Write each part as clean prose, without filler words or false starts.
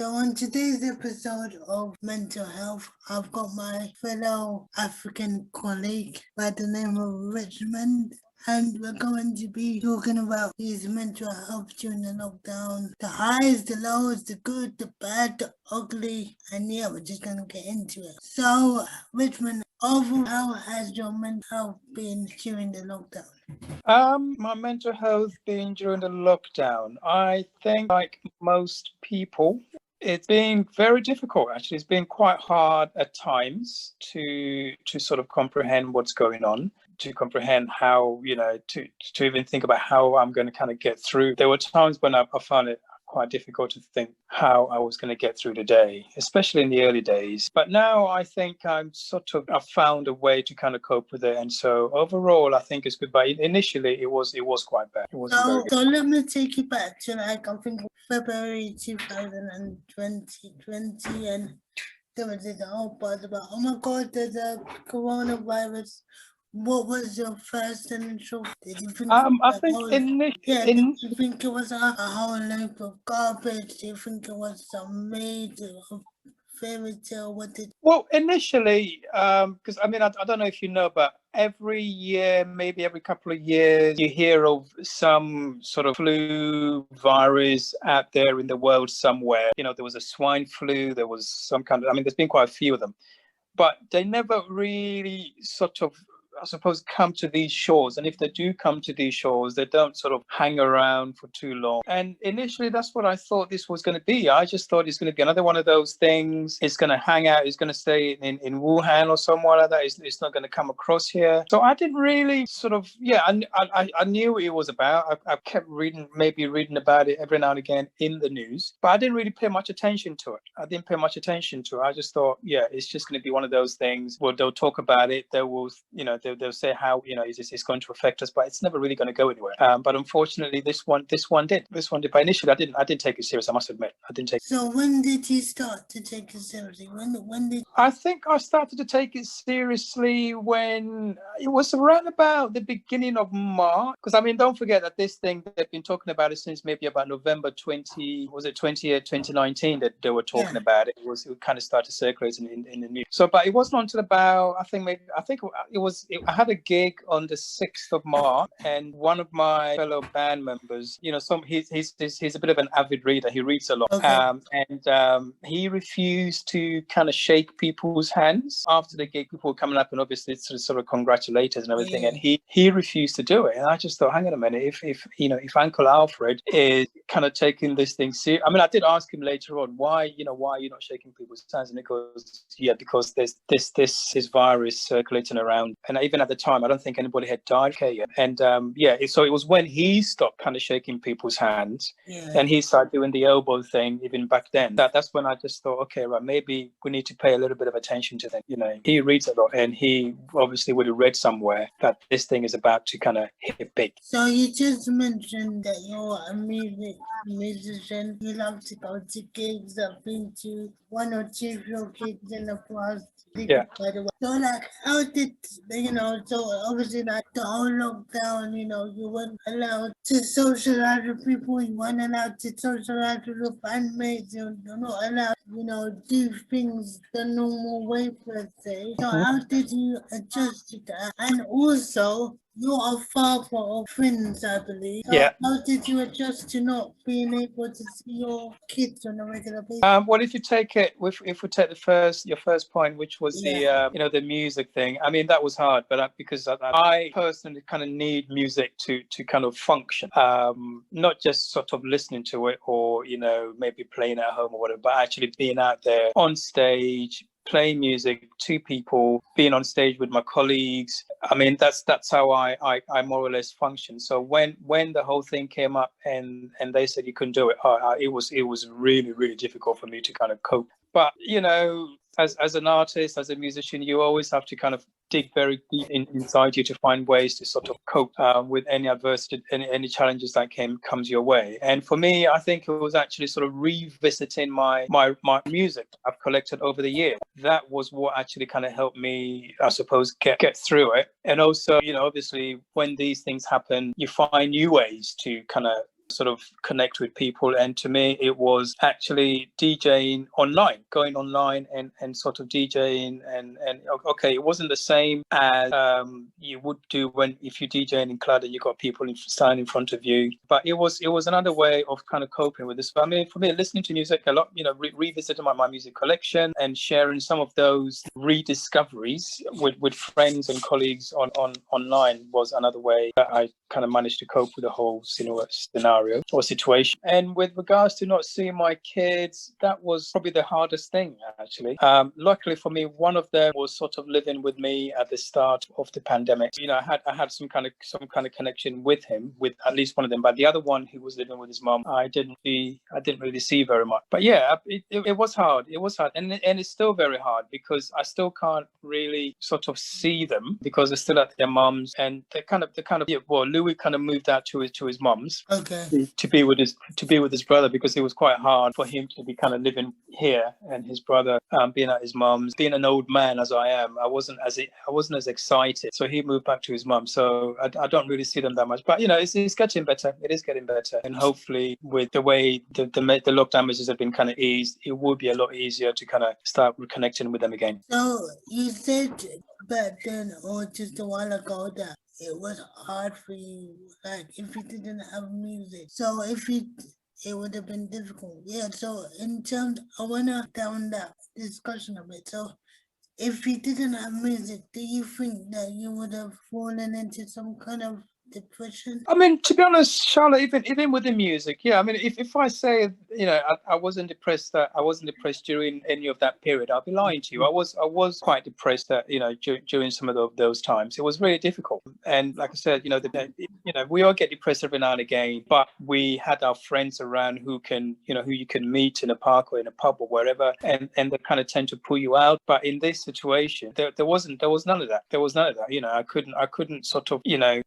So on today's episode of Mental Health, I've got my fellow African colleague by the name of Richmond, and we're going to be talking about his mental health during the lockdown, the highs, the lows, the good, the bad, the ugly, and yeah, we're just going to get into it. So, Richmond, overall, how has your mental health been during the lockdown? My mental health being during the lockdown, I think like most people, it's been very difficult actually. It's been quite hard at times to sort of comprehend what's going on, to comprehend how, to even think about how I'm going to kind of get through. There were times when I found it quite difficult to think how I was going to get through the day, especially in the early days. But now I think I've found a way to kind of cope with it. And so overall, I think it's good. But initially, it was quite bad. It wasn't very good. So let me take you back to I think February 2020, and there was this whole buzz about, oh my God, there's a coronavirus. What was your first initial? Did you think I think did you think it was a whole loop of garbage? Do you think it was some made of fairy tale? Well, initially, because I don't know if you know, but every year, maybe every couple of years, you hear of some sort of flu virus out there in the world somewhere. There was a swine flu, there was some kind of, there's been quite a few of them, but they never really sort of, I suppose, come to these shores. And if they do come to these shores, they don't sort of hang around for too long. And initially, that's what I thought this was going to be. I just thought it's going to be another one of those things. It's going to hang out. It's going to stay in Wuhan or somewhere like that. It's not going to come across here. So I didn't really sort of, I knew what it was about. I kept reading about it every now and again in the news, but I didn't really pay much attention to it. I I just thought, it's just going to be one of those things. Well, they'll talk about it. They will, they'll say how it's going to affect us, but it's never really going to go anywhere. But unfortunately, this one did. But initially, I didn't take it serious. I must admit, I didn't take. So when did you start to take it seriously? When did? I think I started to take it seriously when it was around about the beginning of March. Because don't forget that this thing, they've been talking about it since maybe about November 2019 that they were talking about it. It kind of started circulating in the news. So, but it wasn't until about I had a gig on the 6th of March, and one of my fellow band members, he's a bit of an avid reader. He reads a lot, and he refused to kind of shake people's hands after the gig. People were coming up and obviously sort of congratulate us and everything, and he refused to do it. And I just thought, hang on a minute, if Uncle Alfred is kind of taking this thing serious. I did ask him later on why are you not shaking people's hands, and because there's this virus circulating around, and even at the time I don't think anybody had died yet. And so it was when he stopped kind of shaking people's hands, and he started doing the elbow thing even back then. That's when I just thought, okay, right, maybe we need to pay a little bit of attention to that. He reads a lot, and he obviously would have read somewhere that this thing is about to kind of hit big. So you just mentioned that you're a musician. You love to go to gigs. I've been to one or two show gigs in the past. Yeah. By the way. So how did so obviously the whole lockdown, you weren't allowed to socialize with people, you weren't allowed to socialize with your bandmates, you're not allowed, do things the normal way, per se. So how did you adjust to that? And also, you're a father of twins, I believe. So how did you adjust to not being able to see your kids on a regular basis? Well, if we take your first point, which was the music thing. That was hard, but because I personally kind of need music to kind of function, not just sort of listening to it or maybe playing at home or whatever, but actually being out there on stage, playing music to people, being on stage with my colleagues. That's how I more or less function. So when the whole thing came up and they said you couldn't do it, it was really, really difficult for me to kind of cope. But as an artist, as a musician, you always have to kind of dig very deep inside you to find ways to sort of cope with any adversity, any challenges that comes your way. And for me, I think it was actually sort of revisiting my music I've collected over the years. That was what actually kind of helped me, I suppose, get through it. And also, obviously, when these things happen, you find new ways to kind of sort of connect with people. And to me, it was actually DJing online, going online and sort of DJing. And okay, it wasn't the same as you would do when if you DJing in club and you got people standing in front of you. But it was another way of kind of coping with this. I mean, for me, listening to music a lot, revisiting my music collection and sharing some of those rediscoveries with friends and colleagues online was another way that I kind of managed to cope with the whole scenario or situation. And with regards to not seeing my kids, that was probably the hardest thing, actually. Luckily for me, one of them was sort of living with me at the start of the pandemic. I had some kind of connection with him, with at least one of them. But the other one who was living with his mom, I didn't really see very much. But yeah, it was hard. It was hard, and it's still very hard because I still can't really sort of see them because they're still at their mom's, and Louis kind of moved out to his mom's. Okay. To be with his brother, because it was quite hard for him to be kind of living here and his brother being at his mom's. Being an old man as I am, I wasn't as excited. So he moved back to his mom. So I don't really see them that much. But it's getting better. It is getting better, and hopefully with the way the lockdown measures have been kind of eased, it will be a lot easier to kind of start reconnecting with them again. So you said back then, or just a while ago, that it was hard for you, like if you didn't have music. So it would have been difficult. Yeah, so in terms, I want to down that discussion a bit. So if you didn't have music, do you think that you would have fallen into some kind of depression? I mean, to be honest, Charlotte, even with the music, yeah. I mean, if I say, I wasn't depressed during any of that period, I'll be lying to you. I was quite depressed during some of those times. It was really difficult, and like I said, we all get depressed every now and again. But we had our friends around who you can meet in a park or in a pub or wherever, and they kind of tend to pull you out. But in this situation, there was none of that. There was none of that. I couldn't sort of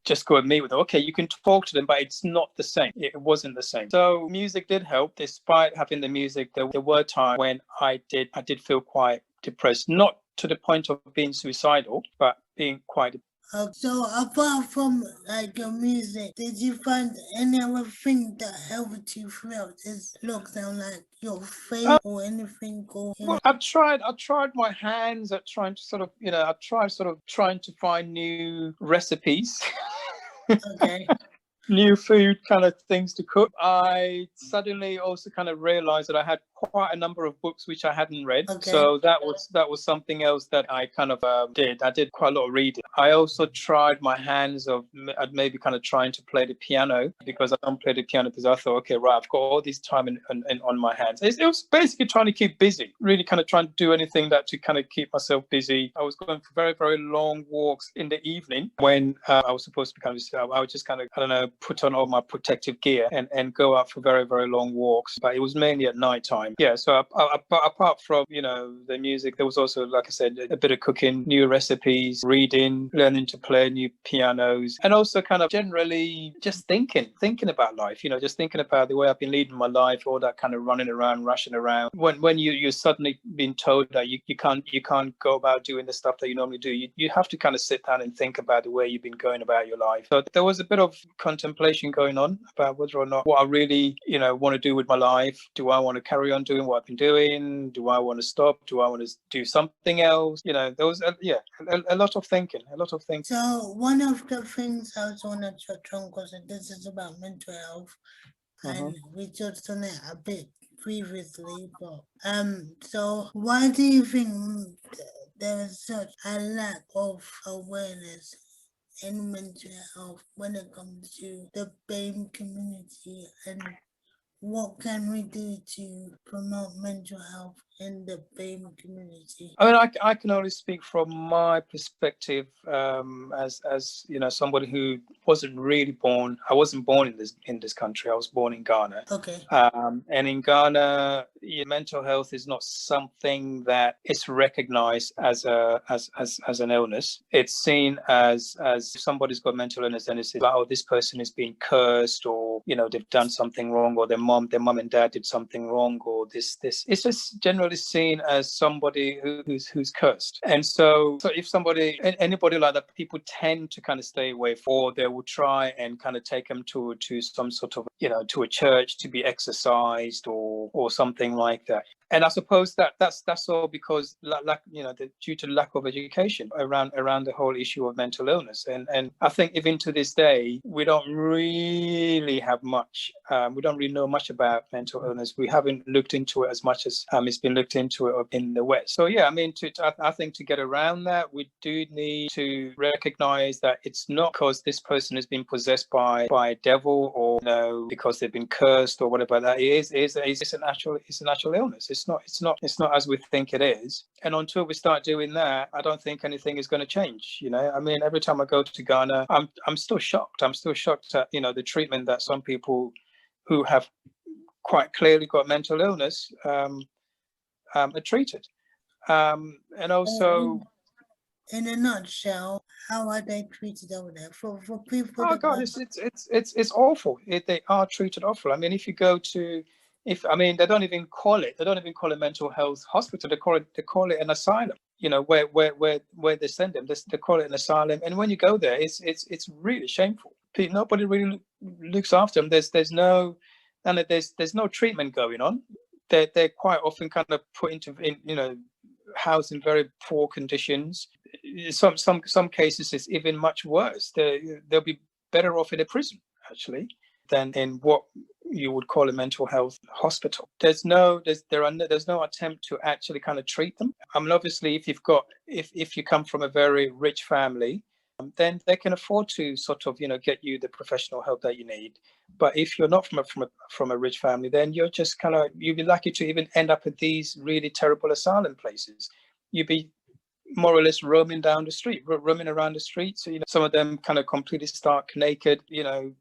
just go and meet with them. Okay, you can talk to them, but it's not the same. It wasn't the same. So music did help. Despite having the music, there were times when I did feel quite depressed, not to the point of being suicidal, but being quite depressed. So apart from like your music, did you find any other thing that helped you throughout this lockdown, like your faith or anything? Well, I've tried my hands at trying to sort of, trying to find new recipes. Okay. New food kind of things to cook. I suddenly also kind of realized that I had quite a number of books which I hadn't read. Okay. So that was something else that I kind of did. I did quite a lot of reading. I also tried my hands at maybe kind of trying to play the piano, because I don't play the piano because I thought, okay, right, I've got all this time on my hands. It was basically trying to keep busy, really kind of trying to do anything that to kind of keep myself busy. I was going for very, very long walks in the evening when I was supposed to be kind of, I would just kind of, I don't know, put on all my protective gear and go out for very, very long walks. But it was mainly at night time. Yeah, so apart from, the music, there was also, like I said, a bit of cooking, new recipes, reading, learning to play new pianos, and also kind of generally just thinking about life, just thinking about the way I've been leading my life, all that kind of running around, rushing around. When you're suddenly being told that you can't go about doing the stuff that you normally do, you have to kind of sit down and think about the way you've been going about your life. So there was a bit of contemplation going on about whether or not what I really, want to do with my life. Do I want to carry on doing what I've been doing? Do I want to stop? Do I want to do something else? There was a lot of thinking. So one of the things I was want to touch on, because this is about mental health, and we touched on it a bit previously, but so why do you think there is such a lack of awareness in mental health when it comes to the BAME community, and what can we do to promote mental health in the BAME community? I mean, I can only speak from my perspective as somebody who wasn't really born. I wasn't born in this country. I was born in Ghana. Okay. And in Ghana, mental health is not something that is recognized as an illness. It's seen as if somebody's got mental illness, then it's like, oh, this person is being cursed, or they've done something wrong, or their mom and dad did something wrong, or this. It's just generally everybody's seen as somebody who's cursed. And so if anybody like that, people tend to kind of stay away, or they will try and kind of take them to some sort of, to a church to be exorcised or something like that. And I suppose that's all because due to lack of education around the whole issue of mental illness. And I think even to this day, we don't really have much. We don't really know much about mental illness. We haven't looked into it as much as it's been looked into it in the West. So yeah, I mean, I think to get around that, we do need to recognize that it's not because this person has been possessed by a devil, or because they've been cursed or whatever. That it's a natural illness. It's not as we think it is. And until we start doing that, I don't think anything is going to change. I mean, every time I go to Ghana, I'm still shocked. I'm still shocked at the treatment that some people who have quite clearly got mental illness are treated. And also, in a nutshell, how are they treated over there for people? Oh God, it's awful. They are treated awful. I mean, if you go to, they don't even call it mental health hospital. They call it an asylum. Where they send them. They call it an asylum. And when you go there, it's really shameful. Nobody really looks after them. There's no treatment going on. They're quite often kind of put housed in very poor conditions. Some cases it's even much worse. They'll be better off in a prison actually than in what you would call a mental health hospital. There's no attempt to actually kind of treat them. I mean, obviously, if you come from a very rich family, then they can afford to sort of get you the professional help that you need. But if you're not from a rich family, then you'll be lucky to even end up at these really terrible asylum places. You'd be more or less roaming around the street. So some of them kind of completely stark naked. It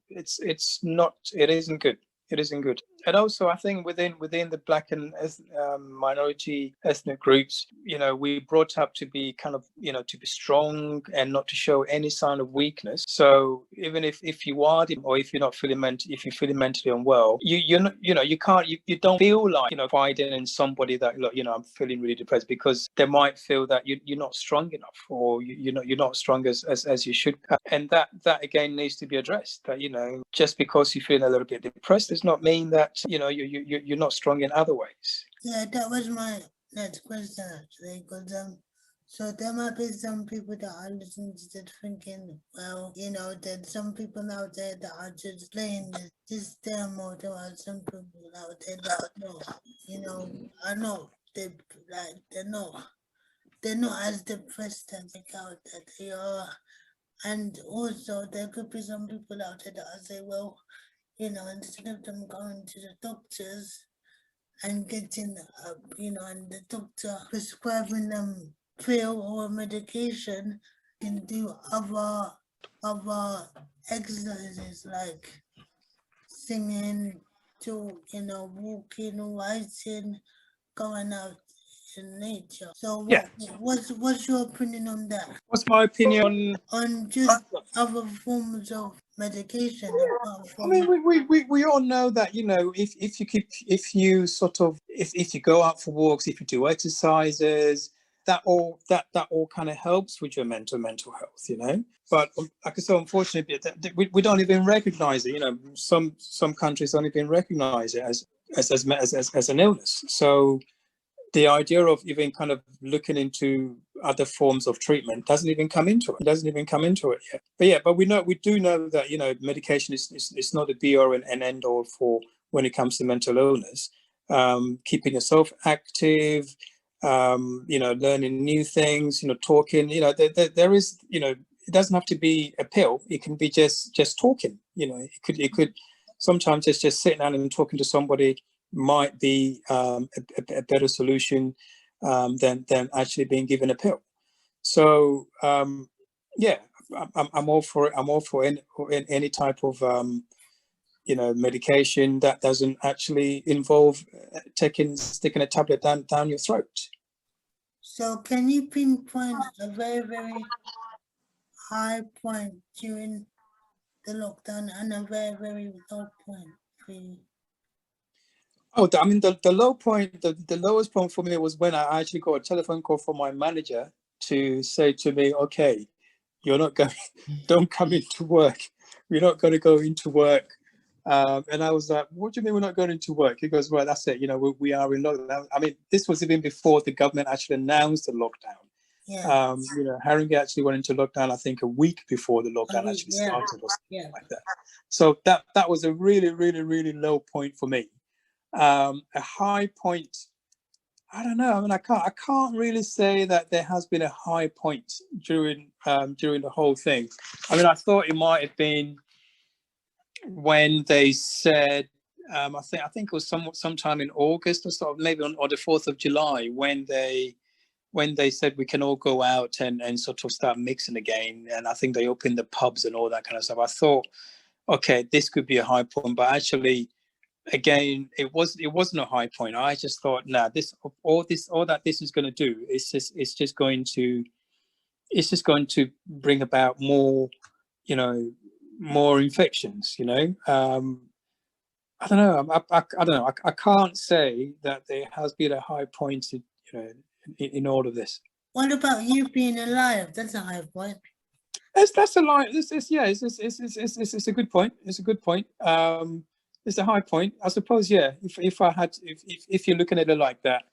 isn't good. It isn't good. And also, I think within the Black and minority ethnic groups, we brought up to be kind of, to be strong and not to show any sign of weakness. So even if you are, or if you're not if you're feeling mentally unwell, you don't feel like confiding in somebody that I'm feeling really depressed, because they might feel that you're not strong enough, or you're not strong as you should. And that again needs to be addressed. That just because you feel a little bit depressed does not mean that you're not strong in other ways. Yeah, that was my next question actually, because so there might be some people that are listening to this thinking, well, there's some people out there that are just playing the system, or there are some people out there that are not they're not as depressed as they out that they are. And also there could be some people out there that say, well, instead of them going to the doctors and getting, and the doctor prescribing them pill or medication, can do other exercises like singing, walking, writing, going out in nature. So what's your opinion on that? What's my opinion on just other forms of medication? I mean, we all know that if you go out for walks, if you do exercises, that all kind of helps with your mental health, But like I said, unfortunately, we don't even recognize it. Some countries don't even recognize it as an illness. So the idea of even kind of looking into other forms of treatment doesn't even come into it yet. But we do know that medication is not a be all and end all for when it comes to mental illness. Keeping yourself active, learning new things, talking. There is, it doesn't have to be a pill. It can be just talking. It could sometimes it's just sitting down and talking to somebody might be a better solution than actually being given a pill. So I'm all for it. I'm all for any type of medication that doesn't actually involve sticking a tablet down your throat. So can you pinpoint a very, very high point during the lockdown and a very, very low point for you? Oh, I mean, the low point, the lowest point for me was when I actually got a telephone call from my manager to say to me, okay, you're not going, don't come into work. We're not going to go into work. And I was like, what do you mean we're not going into work? He goes, well, that's it. You know, we are in lockdown. I mean, this was even before the government actually announced the lockdown. Yeah. You know, Haringey actually went into lockdown, I think, a week before the lockdown actually Yeah. started or something Yeah. like that. So that was a really, really, really low point for me. A high point, I don't know. I mean, I can't really say that there has been a high point during the whole thing. I mean, I thought it might have been when they said, I think it was sometime in August or sort of maybe on or the 4th of July when they said we can all go out and sort of start mixing again. And I think they opened the pubs and all that kind of stuff. I thought, okay, this could be a high point, but actually, again, it wasn't a high point. I just thought, nah, all that this is going to do is just going to bring about more, you know, more infections. You know, I don't know. I don't know. I can't say that there has been a high point, in all of this. What about you being alive? That's a high point. That's a lie. Yeah. It's a good point. It's a good point. It's a high point, I suppose. Yeah. If you're looking at it like that,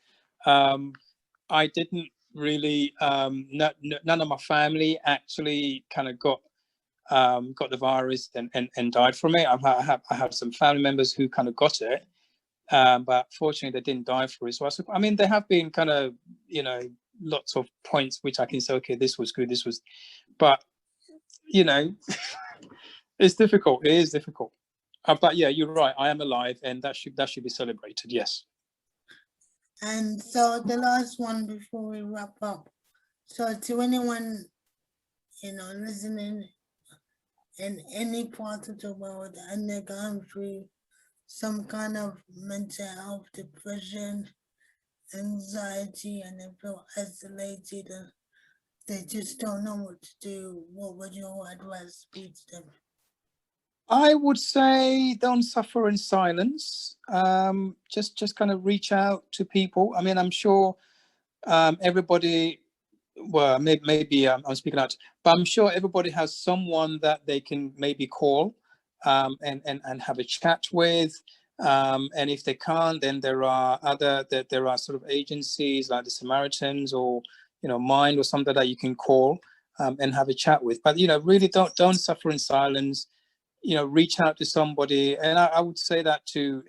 I didn't really. None of my family actually kind of got the virus and died from it. I have some family members who kind of got it, but fortunately they didn't die for it. So I mean, there have been kind of lots of points which I can say, okay, this was good, this was, but you know, it's difficult. It is difficult. But yeah, you're right. I am alive, and that should be celebrated. Yes. And so the last one before we wrap up. So to anyone, listening in any part of the world and they're going through some kind of mental health, depression, anxiety, and they feel isolated and they just don't know what to do, what would your advice be to them? I would say don't suffer in silence. Just kind of reach out to people. I mean, I'm sure everybody. Well, maybe I'm speaking out, but I'm sure everybody has someone that they can maybe call and have a chat with. And if they can't, then there are there are sort of agencies like the Samaritans or Mind or something that you can call and have a chat with. But really don't suffer in silence. Reach out to somebody, and I would say that to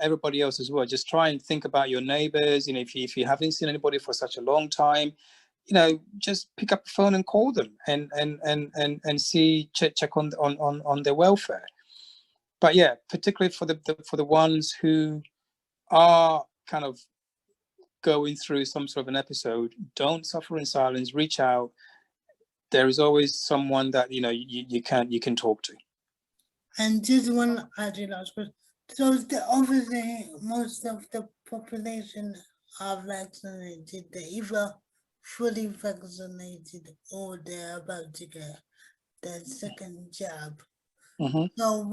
everybody else as well. Just try and think about your neighbors. If you haven't seen anybody for such a long time, just pick up the phone and call them and see check on their welfare. But yeah, particularly for the ones who are kind of going through some sort of an episode, don't suffer in silence. Reach out. There is always someone that you can talk to. And just one other last question. So obviously most of the population are vaccinated. They're either fully vaccinated or they're about to get their second jab. Mm-hmm. So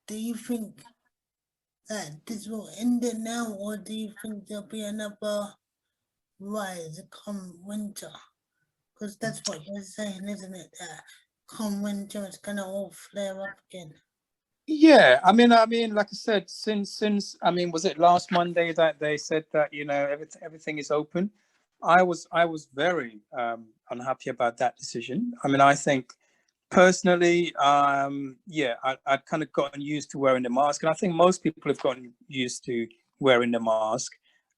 do you think that this will end it now, or do you think there'll be another rise come winter? Because that's what they're saying, isn't it? That come winter, it's gonna all flare up again. Yeah, I mean, like I said, since I mean, was it last Monday that they said that everything is open? I was very unhappy about that decision. I mean, I think personally, yeah, I'd kind of gotten used to wearing the mask, and I think most people have gotten used to wearing the mask.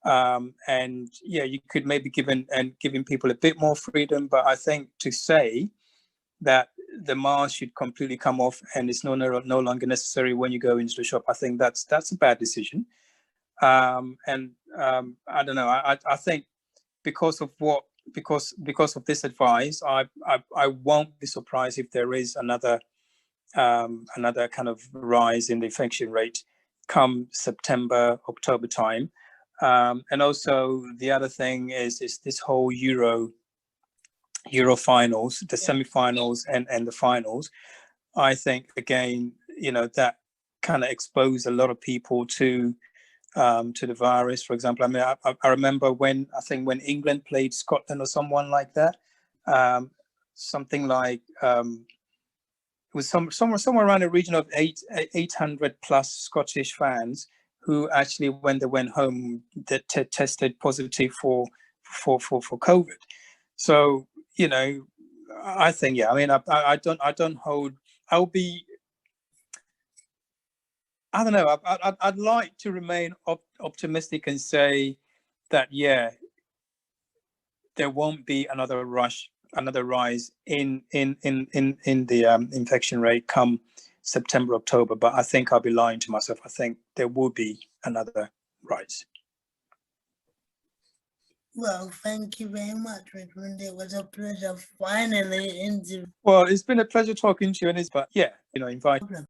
And yeah, you could maybe giving people a bit more freedom, but I think to say that the mask should completely come off and it's no longer necessary when you go into the shop, I think that's a bad decision. And I don't know. I think because of because of this advice, I won't be surprised if there is another kind of rise in the infection rate come September, October time. And also the other thing is this whole Euro finals, the semi-finals and the finals. I think again, that kind of expose a lot of people to the virus. For example, I mean, I remember when England played Scotland or someone like that, something like it was somewhere around the region of 800 plus Scottish fans who actually, when they went home, that tested positive for COVID. So, you know, I think, yeah, I mean, I don't hold. I'll be. I don't know. I'd like to remain optimistic and say that, yeah, there won't be another rise in the infection rate come September, October. But I think I'll be lying to myself. I think there will be another rise. Well, thank you very much, Richmond. It was a pleasure finally interviewing. Well, it's been a pleasure talking to you, but yeah, invite.